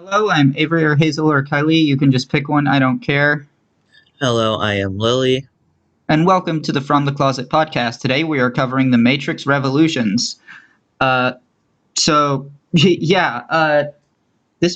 Hello, I'm Avery or Hazel or Kylie. You can just pick one, I don't care. Hello, I am Lily. And welcome to the From the Closet podcast. Today we are covering The Matrix Revolutions. Uh, this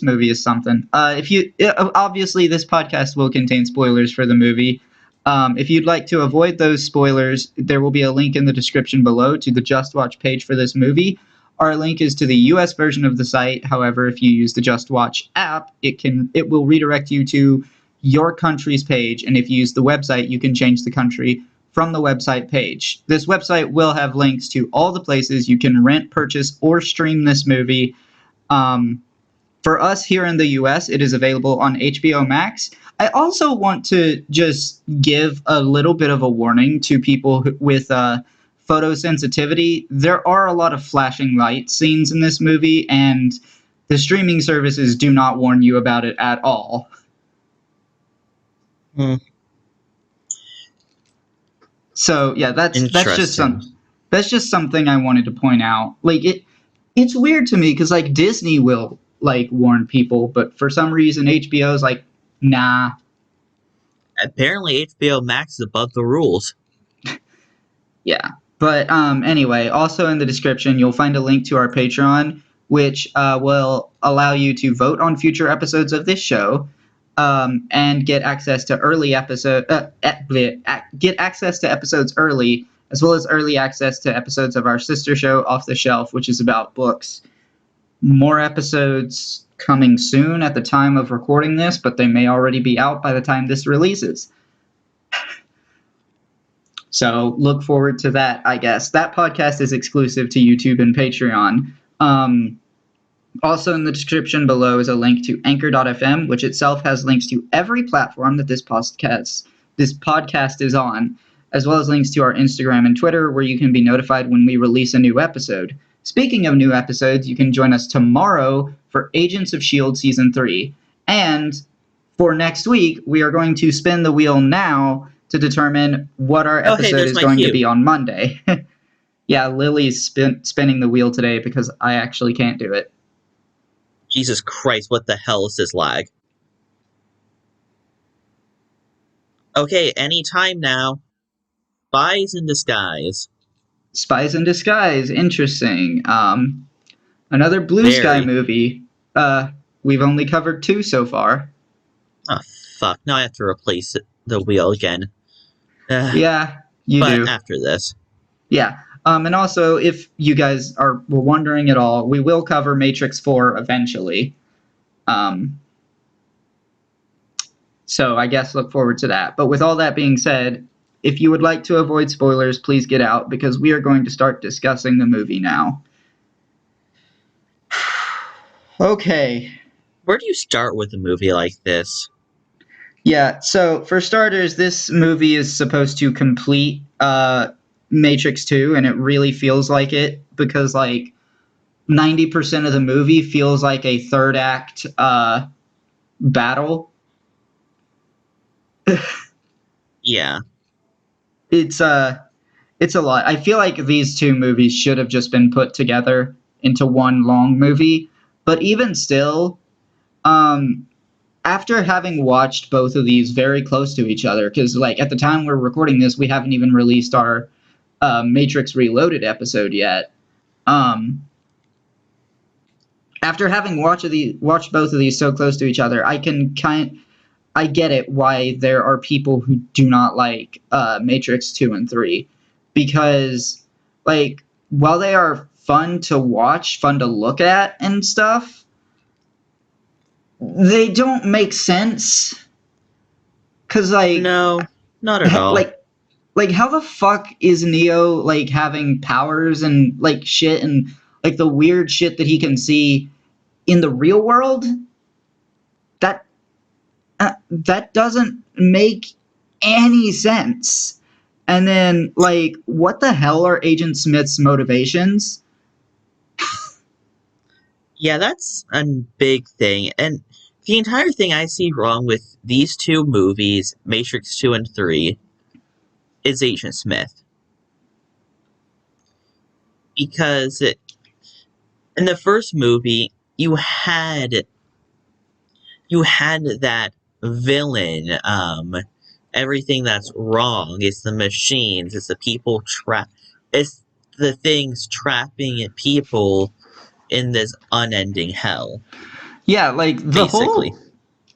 movie is something. Obviously, this podcast will contain spoilers for the movie. If you'd like to avoid those spoilers, there will be a link in the description below to the Just Watch page for this movie. Our link is to the US version of the site. However, if you use the Just Watch app, it will redirect you to your country's page, and if you use the website, you can change the country from the website page. This website will have links to all the places you can rent, purchase, or stream this movie. For us here in the US, it is available on HBO Max. I also want to just give a little bit of a warning to people with photosensitivity. There are a lot of flashing light scenes in this movie, and the streaming services do not warn you about it at all. Hmm. So yeah, that's just Interesting. something I wanted to point out. It's weird to me because like Disney will like warn people, but for some reason HBO's like, nah. Apparently, HBO Max is above the rules. Yeah. But anyway, also in the description you'll find a link to our Patreon, which will allow you to vote on future episodes of this show, and get access to get access to episodes early, as well as early access to episodes of our sister show Off the Shelf, which is about books. More episodes coming soon at the time of recording this, but they may already be out by the time this releases. So look forward to that, I guess. That podcast is exclusive to YouTube and Patreon. Also in the description below is a link to Anchor.fm, which itself has links to every platform that this podcast is on, as well as links to our Instagram and Twitter, where you can be notified when we release a new episode. Speaking of new episodes, you can join us tomorrow for Agents of S.H.I.E.L.D. Season 3. And for next week, we are going to spin the wheel now to determine what our Oh, hey, episode there's is my going to cue. be on Monday. Yeah, Lily's spinning the wheel today because I actually can't do it. Jesus Christ, what the hell is this lag? Okay, anytime now. Spies in disguise. Spies in Disguise, interesting. Another Blue Sky Very. movie. We've only covered 2 so far. Oh, fuck. Now I have to replace the wheel again. Yeah, you But do. after this. Yeah. And also, if you guys were wondering at all, we will cover Matrix 4 eventually. So I guess look forward to that. But with all that being said, if you would like to avoid spoilers, please get out because we are going to start discussing the movie now. Okay. Where do you start with a movie like this? Yeah, so for starters, this movie is supposed to complete Matrix 2, and it really feels like it because, like, 90% of the movie feels like a third act battle. Yeah. It's it's a lot. I feel like these 2 movies should have just been put together into one long movie, but even still, um, after having watched both of these very close to each other, because like at the time we're recording this, we haven't even released our Matrix Reloaded episode yet. Um, After having watched both of these so close to each other, I get it why there are people who do not like Matrix 2 and 3, because like while they are fun to watch, fun to look at and stuff, they don't make sense. Cause No, not at all. like like how the fuck is Neo like having powers and like shit and like the weird shit that he can see in the real world? That that doesn't make any sense. And then like what the hell are Agent Smith's motivations? Yeah, that's a big thing. And the entire thing I see wrong with these 2 movies, Matrix 2 and 3, is Agent Smith. Because in the first movie, you had you had that villain. Everything that's wrong. It's the machines. It's the people trap. It's the things trapping people in this unending hell. Yeah, like the Basically, whole.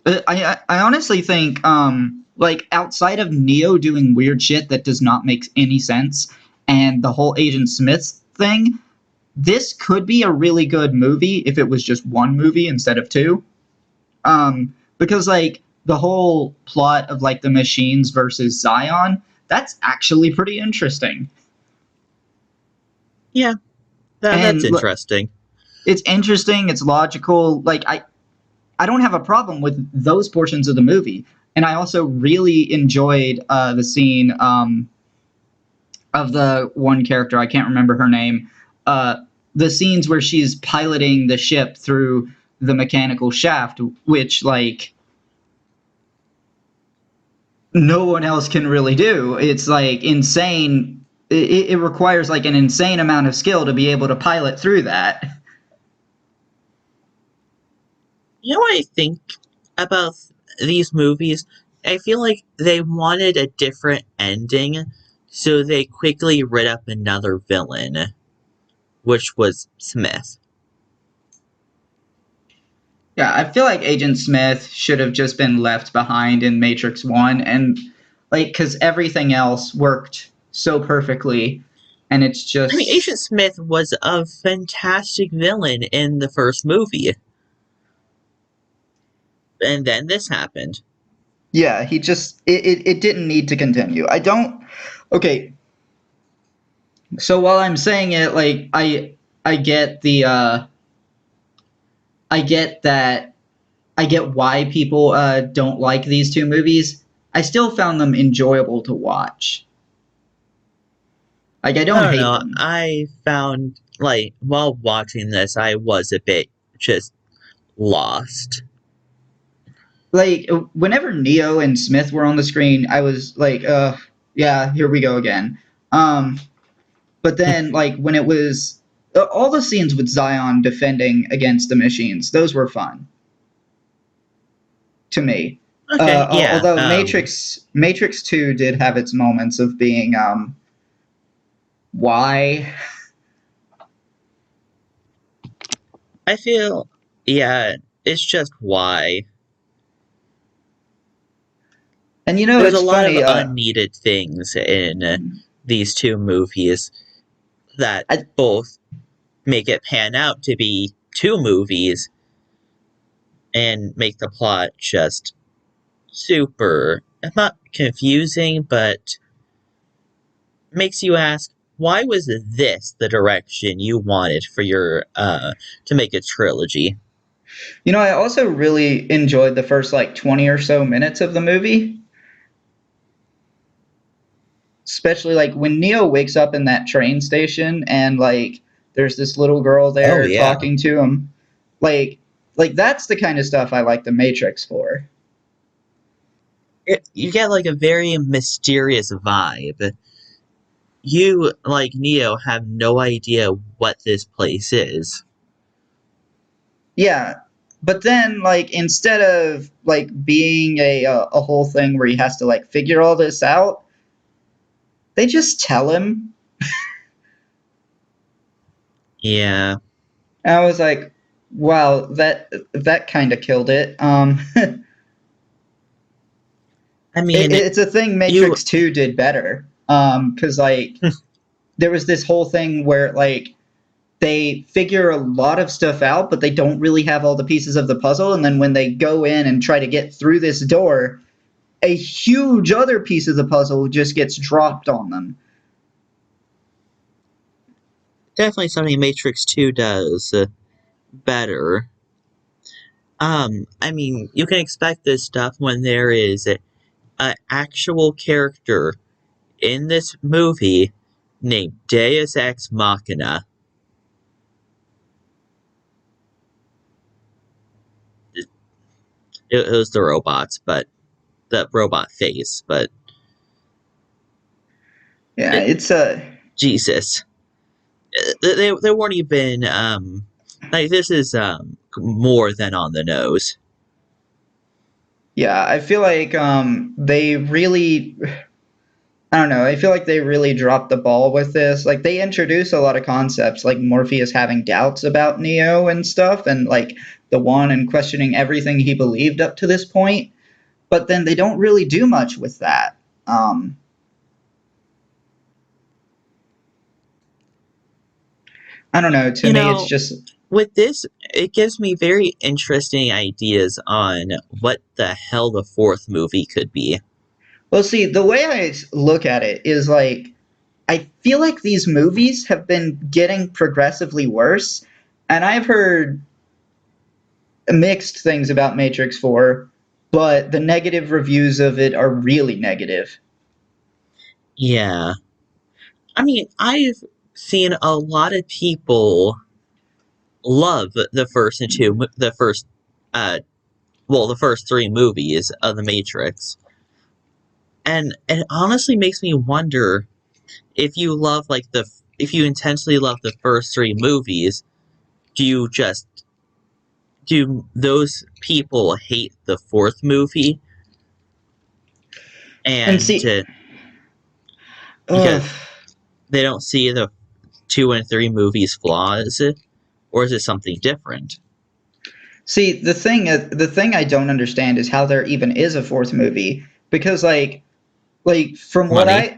I honestly think like outside of Neo doing weird shit that does not make any sense, and the whole Agent Smith thing, this could be a really good movie if it was just one movie instead of two. Because like the whole plot of like the machines versus Zion, that's actually pretty interesting. yeah, that's And interesting. it's interesting, it's logical. Like I don't have a problem with those portions of the movie. And I also really enjoyed the scene of the one character, I can't remember her name, uh, the scenes where she's piloting the ship through the mechanical shaft, which like no one else can really do. It's like insane. It requires like an insane amount of skill to be able to pilot through that. You know what I think about these movies? I feel like they wanted a different ending, so they quickly writ up another villain, which was Smith. Yeah, I feel like Agent Smith should have just been left behind in Matrix 1 and like cuz everything else worked so perfectly and it's I mean, just Agent Smith was a fantastic villain in the first movie, and then this happened. yeah, he just it didn't need to continue. I don't okay, so while I'm saying it like I get the I get that I get why people don't like these two movies. I still found them enjoyable to watch. Like I I don't don't hate know. them. I found, like, while watching this, I was a bit just lost. Like whenever Neo and Smith were on the screen, I was like, yeah, here we go again. Um, but then like when it was all the scenes with Zion defending against the machines, those were fun to me. Okay, yeah. Although Matrix 2 did have its moments of being why. I feel, yeah, it's just why. And you know There's a it's lot of funny. unneeded things in these two movies that I both make it pan out to be two movies and make the plot just super, not confusing, but makes you ask, why was this the direction you wanted for your to make a trilogy? I also really enjoyed the first like 20 or so minutes of the movie, especially like when Neo wakes up in that train station and like there's this little girl Oh there yeah. talking to him. Like that's the kind of stuff I like the Matrix for. You get like a very mysterious vibe. You, like Neo, have no idea what this place is. Yeah. But then like instead of like being a whole thing where he has to like figure all this out, they just tell him. Yeah. And I was like, wow, that kind of killed it. I mean, It's a thing you Matrix 2 did better. Because like there was this whole thing where like they figure a lot of stuff out, but they don't really have all the pieces of the puzzle. And then when they go in and try to get through this door, a huge other piece of the puzzle just gets dropped on them. definitely something Matrix 2 does better. I mean, you can expect this stuff when there is an actual character in this movie named Deus Ex Machina. It was the robots, but the robot face, but Yeah, it, it's a Jesus. They weren't even, like, this is more than on the nose. Yeah, I feel like they really, I don't know, I feel like they really dropped the ball with this. Like they introduce a lot of concepts like Morpheus having doubts about Neo and stuff and like the one and questioning everything he believed up to this point, but then they don't really do much with that. Um I don't know, to You me it's know, just with this, it gives me very interesting ideas on what the hell the fourth movie could be. well see, the way I look at it is like I feel like these movies have been getting progressively worse, and I've heard mixed things about Matrix 4, but the negative reviews of it are really negative. Yeah. I mean, I've seen a lot of people love the first and two, the first, uh, well, the first three movies of The Matrix. And it honestly makes me wonder if you love, like, if you intensely love the first three movies, do you just, do those people hate the fourth movie? And And see, ugh, because they don't see the two and three movies' flaws, or is it something different? see the thing I don't understand is how there even is a fourth movie because like Money.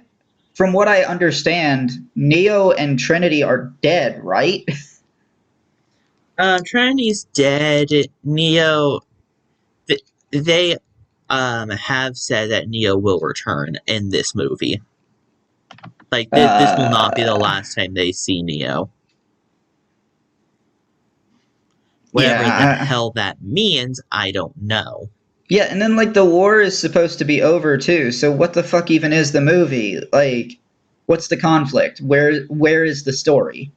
from what I understand, Neo and Trinity are dead, right? Trinity's dead. Neo, they have said that Neo will return in this movie. Like this will not be the Uh, last time they see Neo. Whatever the yeah, hell that means, I don't know. yeah, and then like the war is supposed to be over too. So what the fuck even is the movie? Like, what's the conflict? Where is the story?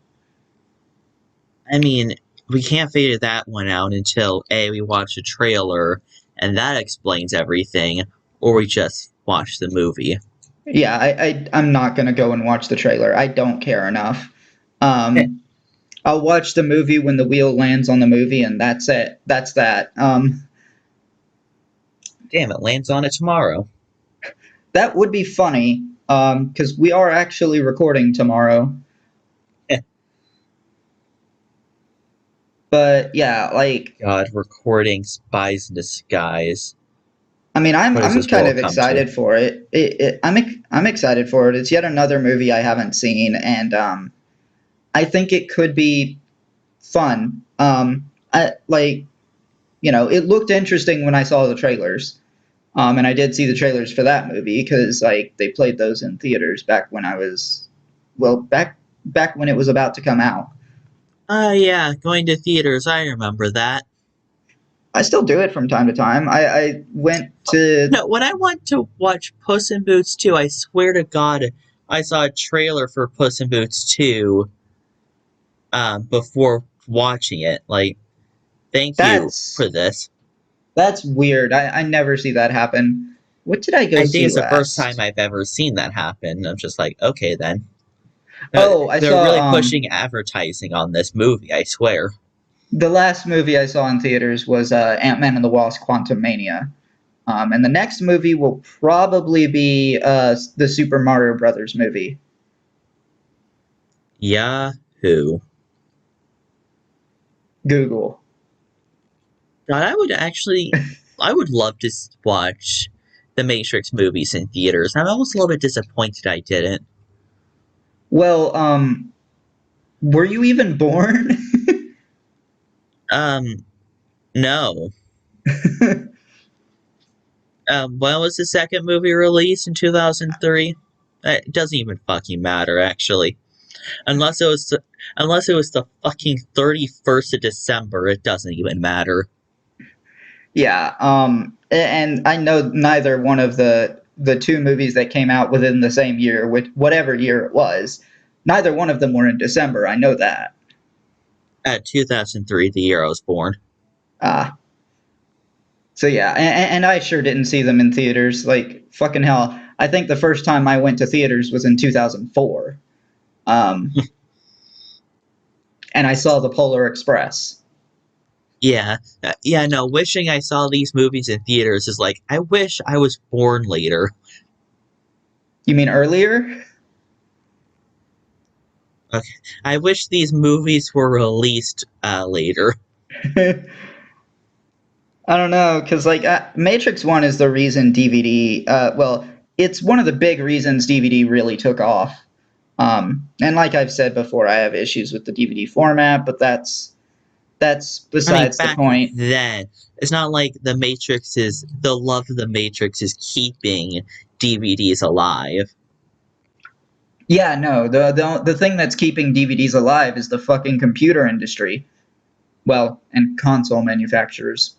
I mean, we can't figure that one out until A, we watch a trailer and that explains everything, or we just watch the movie. Yeah, I'm not gonna go and watch the trailer. I don't care enough. Eh, I'll watch the movie when the wheel lands on the movie, and that's it. That's that. Damn, it lands on it tomorrow. That would be funny. Because we are actually recording tomorrow. Eh, But yeah, like God, recording Spies in Disguise. I mean, What does I'm this kind world of come to? excited for it. I'm excited for it. It's yet another movie I haven't seen, and I think it could be fun. I like it looked interesting when I saw the trailers. And I did see the trailers for that movie because like they played those in theaters back when I was well back when it was about to come out. Yeah, going to theaters, I remember that. I still do it from time to time. I went to No, when I went to watch Puss in Boots 2, I swear to God, I saw a trailer for Puss in Boots 2 before watching it. Like, thank you that's for this. that's weird. I never see that happen. What did I go I think see it's the first time last? I've ever seen that happen. I'm just like, okay then. Oh, I They're saw really pushing advertising on this movie, I swear. the last movie I saw in theaters was Ant-Man and the Wasp: Quantumania. And the next movie will probably be the Super Mario Brothers movie. Yahoo. Google. God, I would love to watch the Matrix movies in theaters. I'm almost a little bit disappointed I didn't. Well, were you even born? Um, no. When was the second movie released in 2003? It doesn't even fucking matter, actually. Unless it was unless it was the fucking 31st of December, it doesn't even matter. Yeah. And I know neither one of the two movies that came out within the same year, with whatever year it was, neither one of them were in December. I know that. 2003, the year I was born. Uh, so yeah, and I sure didn't see them in theaters. Like fucking hell, I think the first time I went to theaters was in 2004. Um, and I saw the Polar Express. Yeah, yeah. No, wishing I saw these movies in theaters is like I wish I was born later. You mean earlier? Okay, I wish these movies were released later. I don't know, because like Matrix One is the reason DVD. Well, it's one of the big reasons DVD really took off. And like I've said before, I have issues with the DVD format, but that's I mean, besides the back point. then, it's not like the love of the Matrix is keeping DVDs alive. Yeah, no, the thing that's keeping DVDs alive is the fucking computer industry. Well, and console manufacturers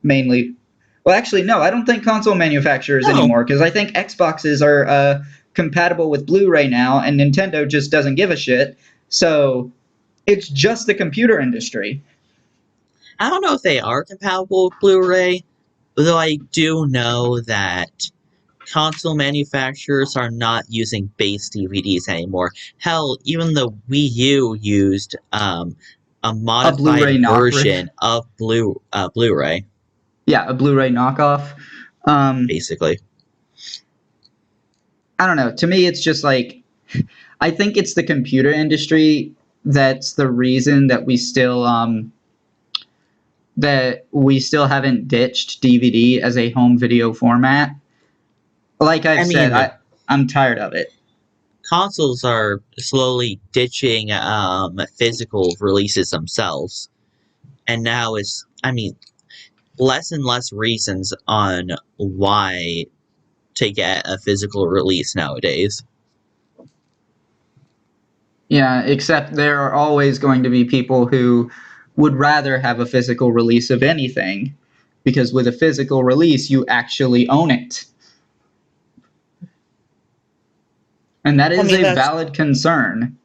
mainly. Well, actually, no, I don't think console manufacturers No, anymore because I think Xboxes are compatible with Blu-ray now, and Nintendo just doesn't give a shit. So it's just the computer industry. I don't know if they are compatible with Blu-ray, though I do know that console manufacturers are not using base DVDs anymore. Hell, even the Wii U used a A Blu-ray modified knock, version of Blu-ray, yeah, a Blu-ray knockoff. Um, basically. I don't know. To me, it's just like I think it's the computer industry that's the reason that we still haven't ditched DVD as a home video format. Like I've I said, mean, I'm tired of it. consoles are slowly ditching physical releases themselves, and now it's less and less reasons on why to get a physical release nowadays. Yeah, except there are always going to be people who would rather have a physical release of anything because with a physical release, you actually own it. And that I is mean, a that's valid concern.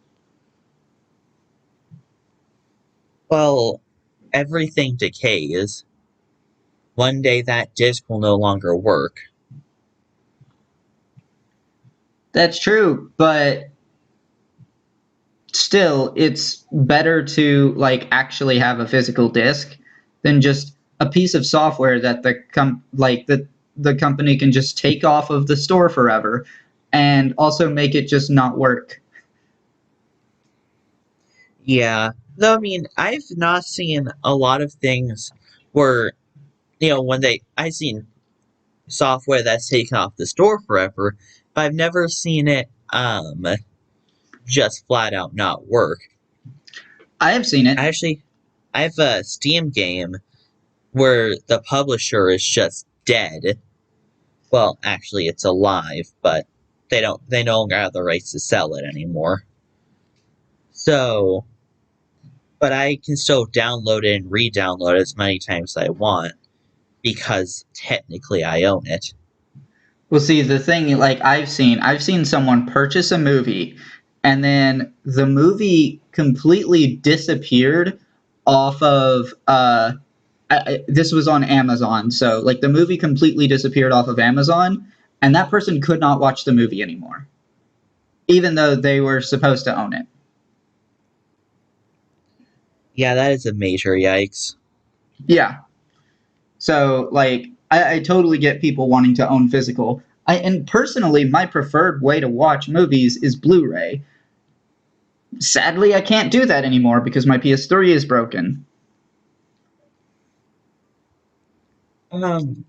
well, everything decays. One day that disc will no longer work. That's true, but still it's better to like actually have a physical disc than just a piece of software that the company can just take off of the store forever and also make it just not work. Yeah. Though, I mean, I've not seen a lot of things where, I've seen software that's taken off the store forever, but I've never seen it, just flat out not work. I have seen it. Actually, I have a Steam game where the publisher is just dead. Well, actually, it's alive, but they no longer have the rights to sell it anymore. So, but I can still download it and re-download it as many times as I want because technically I own it. Well, see, the thing like I've seen someone purchase a movie and then the movie completely disappeared off of this was on Amazon. So like the movie completely disappeared off of Amazon and that person could not watch the movie anymore even though they were supposed to own it. Yeah, that is a major yikes. Yeah. So like I totally get people wanting to own physical. And personally my preferred way to watch movies is Blu-ray. Sadly, I can't do that anymore because my PS3 is broken. Um,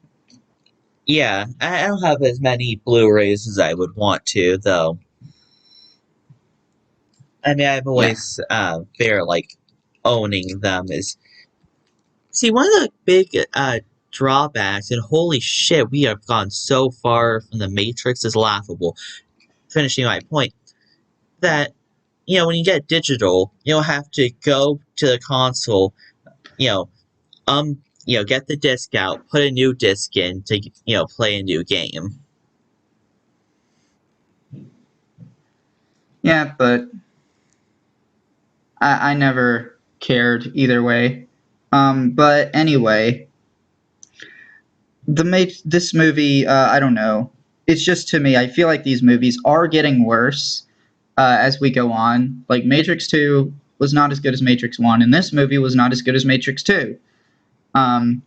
yeah, I don't have as many Blu-rays as I would want to, though. I mean, I've Yeah. always fair like owning them is see one of the big drawbacks, and holy shit, we have gone so far from the Matrix is laughable. Finishing my point that when you get digital, you'll have to go to the console, you know, get the disc out, put a new disc in to play a new game. Yeah, but I never cared either way. But anyway, this movie, I don't know. It's just to me, I feel like these movies are getting worse as we go on. Like Matrix 2 was not as good as Matrix 1, and this movie was not as good as Matrix 2. Um,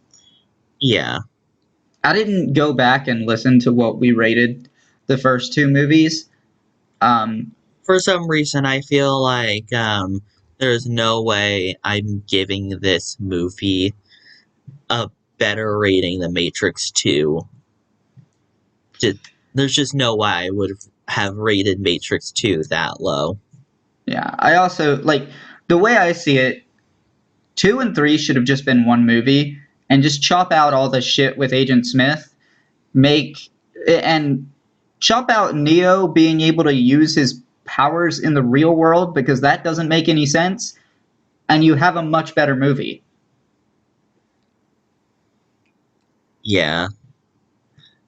Yeah. I didn't go back and listen to what we rated the first two movies. Um, For some reason, I feel like there's no way I'm giving this movie a better rating than Matrix 2. There's just no way I would have rated Matrix 2 that low. yeah, I also like the way I see it. 2 and 3 should have just been one movie, and just chop out all the shit with Agent Smith. Make and chop out Neo being able to use his powers in the real world, because that doesn't make any sense, and you have a much better movie. Yeah.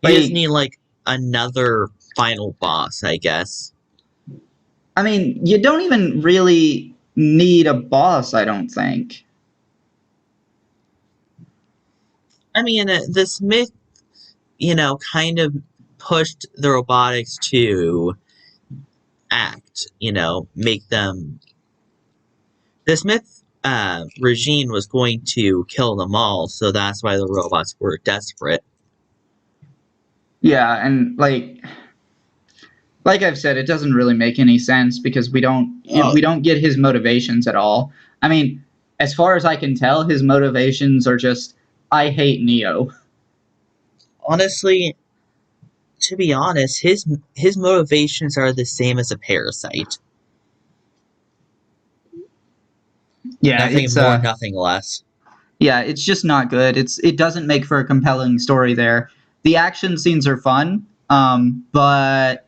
You just Like, need, like, another final boss, I guess. I mean, you don't even really need a boss, I don't think. I mean, the Smith, kind of pushed the robotics to act, make them. The Smith regime was going to kill them all, so that's why the robots were desperate. Yeah, and like I've said, it doesn't really make any sense because Oh, we don't get his motivations at all. I mean, as far as I can tell, his motivations are just I hate Neo. honestly, to be honest, his motivations are the same as a parasite. Yeah, Nothing more, nothing less. yeah, it's just not good. It doesn't make for a compelling story there. The action scenes are fun, but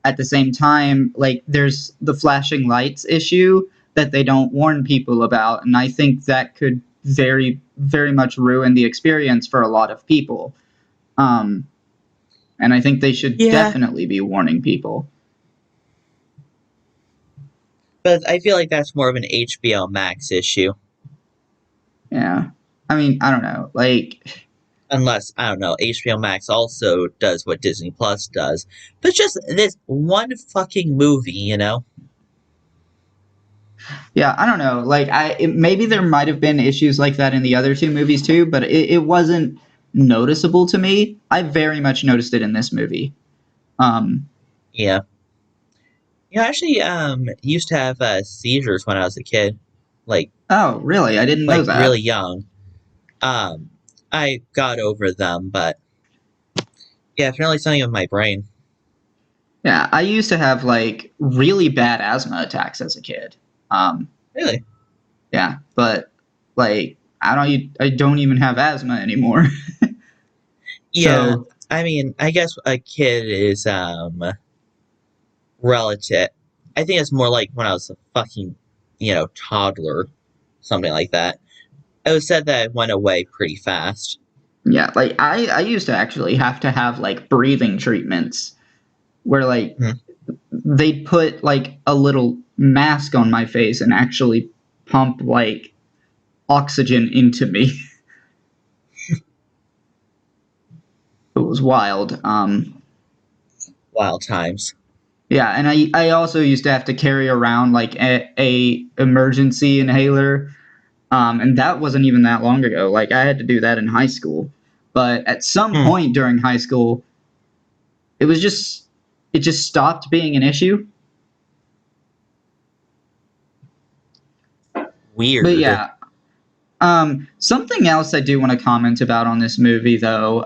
at the same time, like there's the flashing lights issue that they don't warn people about, and I think that could very much ruin the experience for a lot of people. Um, and I think they should Yeah, definitely be warning people. but I feel like that's more of an HBO Max issue. Yeah, I mean, I don't know, like. Unless, I don't know, HBO Max also does what Disney Plus does. But just this one fucking movie. Yeah, I don't know. Like, maybe there might have been issues like that in the other two movies too, but it wasn't noticeable to me. I very much noticed it in this movie. Um, Yeah. I actually used to have seizures when I was a kid. Like oh, really? I didn't know like that. really young. Um I got over them, but yeah, apparently something with my brain. Yeah, I used to have like really bad asthma attacks as a kid. Um, Really? yeah, but like I don't even have asthma anymore. Yeah. So I mean, I guess a kid is relative. I think it's more like when I was a fucking, toddler, something like that. It was said that it went away pretty fast. yeah, like I used to actually have to have like breathing treatments where like Hmm. they'd put like a little mask on my face and actually pump like oxygen into me. It was wild. Wild times. Yeah, and I also used to have to carry around like a emergency inhaler, and that wasn't even that long ago. Like I had to do that in high school, but at some Hmm. point during high school, it was just it just stopped being an issue. But Weird. yeah, something else I do want to comment about on this movie, though,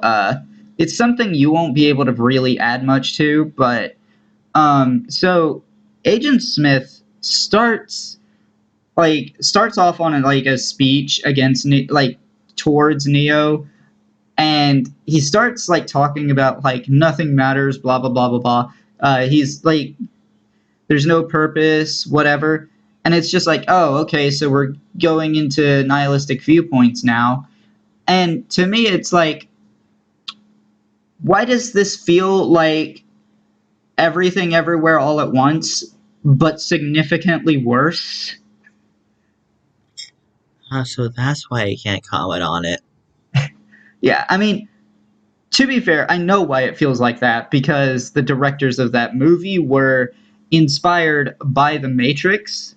it's something you won't be able to really add much to, but so Agent Smith starts off on a speech against towards Neo, and he starts like talking about like nothing matters, blah blah blah blah blah. He's like, there's no purpose, whatever. And it's just like, oh, okay, so we're going into nihilistic viewpoints now. And to me, it's like, why does this feel like everything everywhere all at once, but significantly worse? So that's why I can't comment on it. Yeah, I mean, to be fair, I know why it feels like that because the directors of that movie were inspired by The Matrix.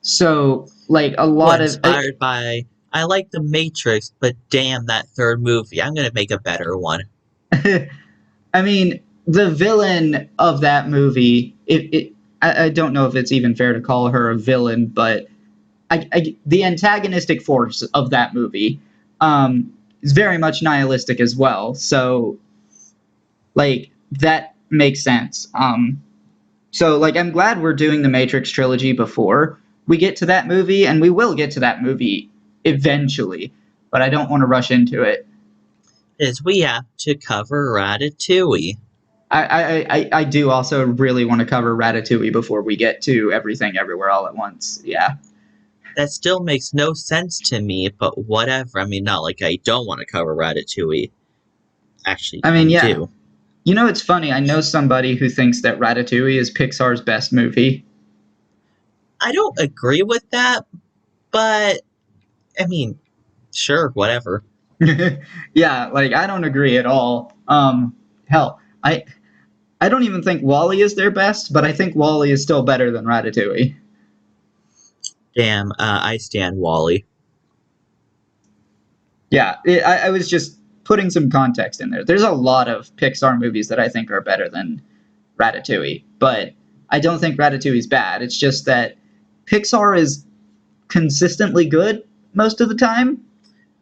So like a What lot of inspired by I like the Matrix, but damn that third movie. I'm gonna make a better one. I mean, the villain of that movie, I don't know if it's even fair to call her a villain, but the antagonistic force of that movie is very much nihilistic as well. So, like, that makes sense. So, like, I'm glad we're doing the Matrix trilogy before we get to that movie, and we will get to that movie eventually, but I don't want to rush into it. Is we have to cover Ratatouille. I do also really want to cover Ratatouille before we get to Everything Everywhere All at Once. Yeah. That still makes no sense to me, but whatever. I mean, not like I don't want to cover Ratatouille. Actually, I I mean, yeah. do. You know, it's funny. I know somebody who thinks that Ratatouille is Pixar's best movie. I don't agree with that, but I mean, sure, whatever. Yeah, like I don't agree at all. Hell, I don't even think Wall-E is their best, but I think Wall-E is still better than Ratatouille. Damn, I stand Wally. Yeah, I was just putting some context in there. There's a lot of Pixar movies that I think are better than Ratatouille, but I don't think Ratatouille is bad. It's just that Pixar is consistently good most of the time.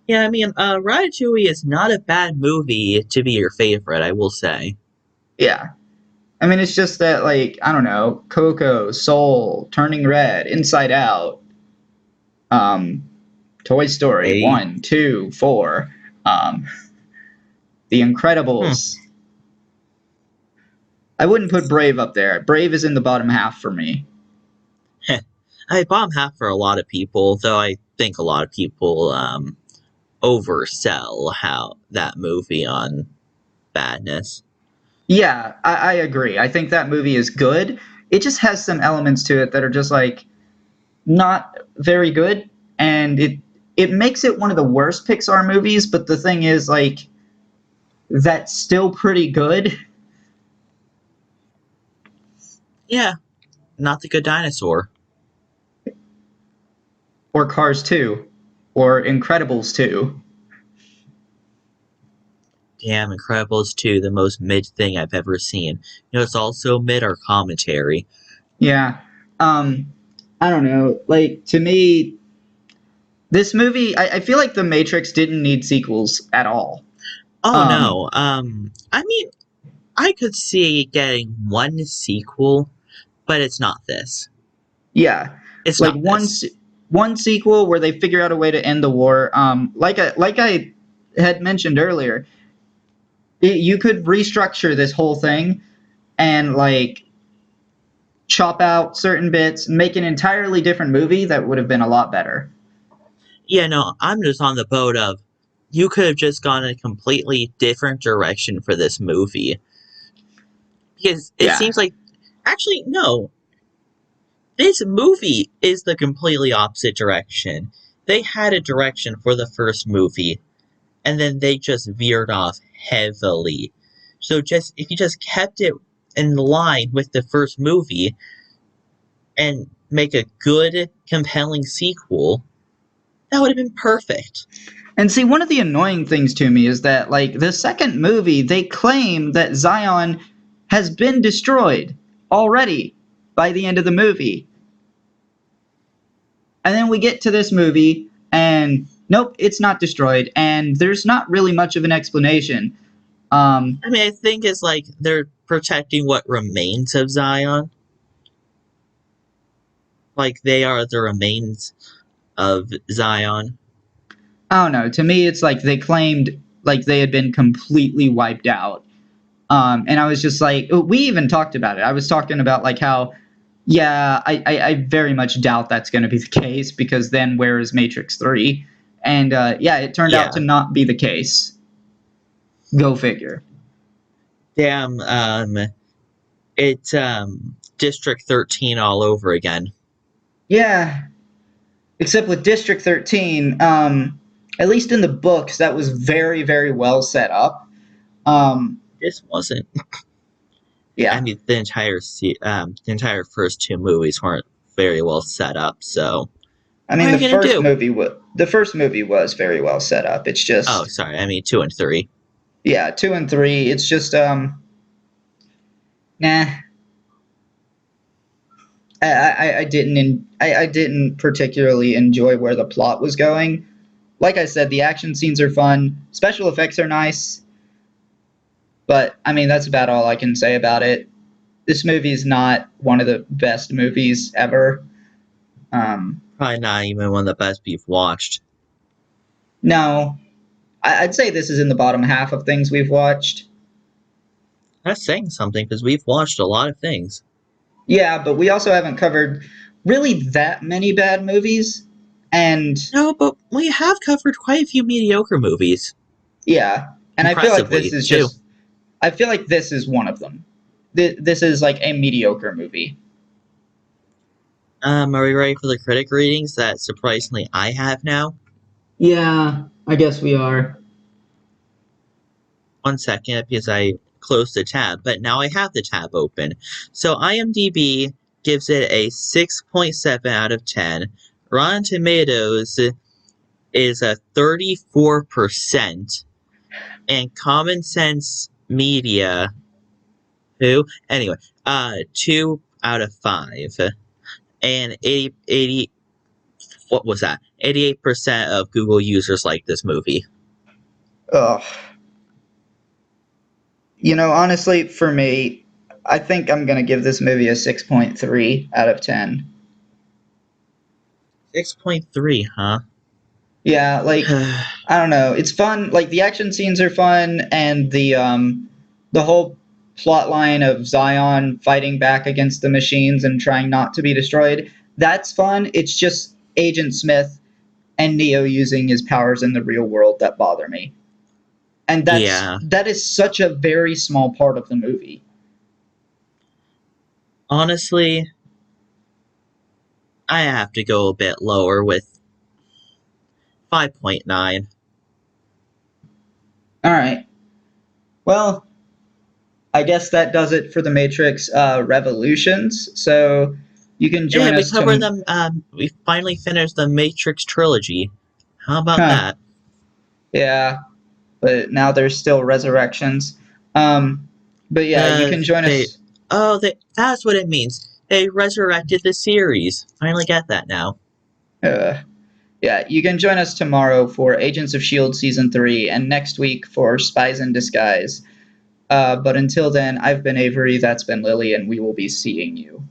Yeah, I mean, Ratatouille is not a bad movie to be your favorite, I will say. Yeah. I mean, it's just that, like, I don't know, Coco, Soul, Turning Red, Inside Out, um, Toy Story Hey, 1, 2, 4, um, The hmm. Incredibles. I wouldn't put Brave up there. Brave is in the bottom half for me. I bomb half for a lot of people, though I think a lot of people oversell how that movie on badness. Yeah, I agree. I think that movie is good. It just has some elements to it that are just like not very good, and it makes it one of the worst Pixar movies. But the thing is, like, that's still pretty good. Yeah, not the good dinosaur. Or Cars 2, or Incredibles 2. Damn, Incredibles 2, the most mid thing I've ever seen. You know, it's also mid our commentary. Yeah. Um, I don't know. Like, to me, this movie, I feel like The Matrix didn't need sequels at all. Oh Um, no, I mean, I could see getting one sequel, but it's not this. yeah. It's Like not this. one sequel where they figure out a way to end the war. Like I had mentioned earlier, you could restructure this whole thing and like chop out certain bits, make an entirely different movie that would have been a lot better. Yeah, no, I'm just on the boat of you could have just gone a completely different direction for this movie. Because it Yeah. seems like actually no, this movie is the completely opposite direction. They had a direction for the first movie, and then they just veered off heavily. So just if you just kept it in line with the first movie and make a good, compelling sequel, that would have been perfect. And see, one of the annoying things to me is that, like, the second movie, they claim that Zion has been destroyed already by the end of the movie. And then we get to this movie, and nope, it's not destroyed. And there's not really much of an explanation. Um, I mean, I think it's like they're protecting what remains of Zion. Like they are the remains of Zion. I don't know. To me, it's like they claimed like they had been completely wiped out. And I was just like, we even talked about it. I was talking about like how, yeah, I very much doubt that's going to be the case because then where is Matrix 3? And yeah, it turned out to Yeah. not be the case. Go figure. Damn, it's District 13 all over again. Yeah, except with District 13, at least in the books, that was very, very well set up. Um, This wasn't. I yeah. mean, the entire first two movies weren't very well set up. So I what mean, are you gonna do? the first movie was very well set up. It's Oh, just, sorry, I mean 2 and 3. yeah, 2 and 3. It's just nah. I didn't particularly enjoy where the plot was going. Like I said, the action scenes are fun, special effects are nice, but I mean that's about all I can say about it. This movie is not one of the best movies ever. Um, Probably not even one of the best we've watched. no, I'd say this is in the bottom half of things we've watched. That's saying something because we've watched a lot of things. Yeah, but we also haven't covered really that many bad movies, and No, but we have covered quite a few mediocre movies. yeah, and I feel like this Impressively, is too. just I feel like this is one of them. This is like a mediocre movie. Are we ready for the critic readings that surprisingly I have now? Yeah, I guess we are. 1 second because I closed the tab, but now I have the tab open. So IMDb gives it a 6.7 out of 10. Rotten Tomatoes is a 34%. And Common Sense Media, who? Anyway, 2 out of 5. And 80 what was that? 88% of Google users like this movie. Ugh. Honestly, for me, I think I'm gonna give this movie a 6.3 out of 10. 6.3, huh? Yeah, like I don't know. It's fun. Like the action scenes are fun, and the whole plot line of Zion fighting back against the machines and trying not to be destroyed. That's fun. It's just Agent Smith and Neo using his powers in the real world that bother me. And Yeah. that is such a very small part of the movie. Honestly, I have to go a bit lower with 5.9. All right. Well, I guess that does it for the Matrix Revolutions. So you can Yeah, join we us covered to. them. We finally finished the Matrix trilogy. How about Huh, that? yeah, but now there's still resurrections. Um, but yeah, you Uh, can join they. us. Oh, that's what it means. They resurrected the series. Finally get that now. Uh, yeah, you can join us tomorrow for Agents of Shield season 3, and next week for Spies in Disguise. But until then, I've been Avery. That's been Lily, and we will be seeing you.